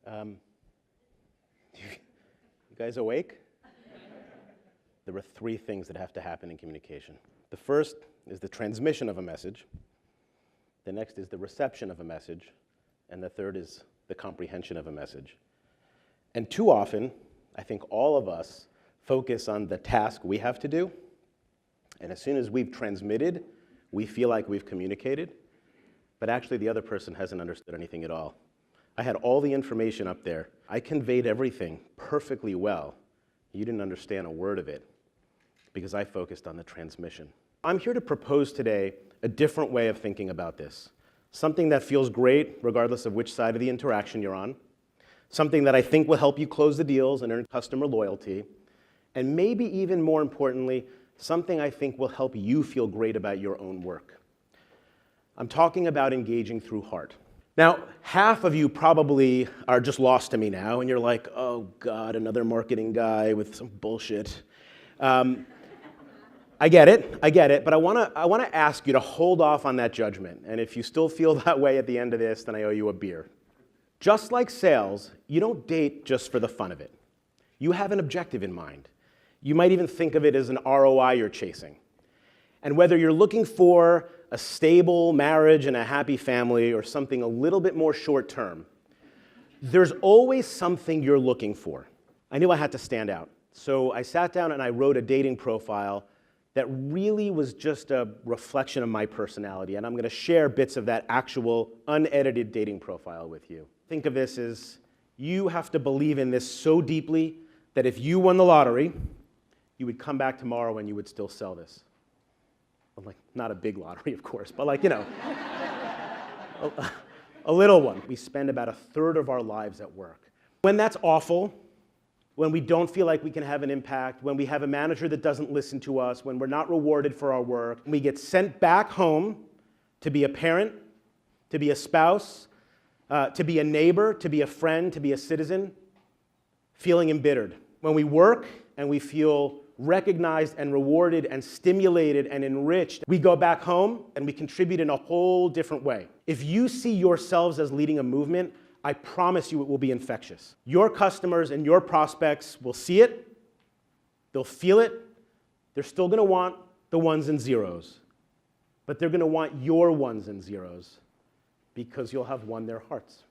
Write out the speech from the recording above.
You guys awake? There are three things that have to happen in communication. The first is the transmission of a message. The next is the reception of a message. And the third is the comprehension of a message. And too often, I think all of us focus on the task we have to do. And as soon as we've transmitted, we feel like we've communicated. But actually, the other person hasn't understood anything at all. I had all the information up there. I conveyed everything perfectly well. You didn't understand a word of it because I focused on the transmission. I'm here to propose today a different way of thinking about this. Something that feels great regardless of which side of the interaction you're on. Something that I think will help you close the deals and earn customer loyalty. And maybe even more importantly, something I think will help you feel great about your own work. I'm talking about engaging through heart. Now, half of you probably are just lost to me now, and you're like, oh God, another marketing guy with some bullshit. I get it, but I want to ask you to hold off on that judgment. And if you still feel that way at the end of this, then I owe you a beer. Just like sales, you don't date just for the fun of it. You have an objective in mind. You might even think of it as an ROI you're chasing. And whether you're looking for a stable marriage and a happy family or something a little bit more short-term, there's always something you're looking for. I knew I had to stand out. So I sat down and I wrote a dating profile that really was just a reflection of my personality. And I'm going to share bits of that actual unedited dating profile with you. Think of this as you have to believe in this so deeply that if you won the lottery, you would come back tomorrow and you would still sell this. Well, like, not a big lottery, of course, but like, you know, a little one. We spend about a third of our lives at work. When that's awful, when we don't feel like we can have an impact, when we have a manager that doesn't listen to us, when we're not rewarded for our work, we get sent back home to be a parent, to be a spouse, to be a neighbor, to be a friend, to be a citizen, feeling embittered. When we work and we feel recognized and rewarded and stimulated and enriched, we go back home and we contribute in a whole different way. If you see yourselves as leading a movement, I promise you it will be infectious. Your customers and your prospects will see it, they'll feel it, they're still going to want the ones and zeros, but they're going to want your ones and zeros because you'll have won their hearts.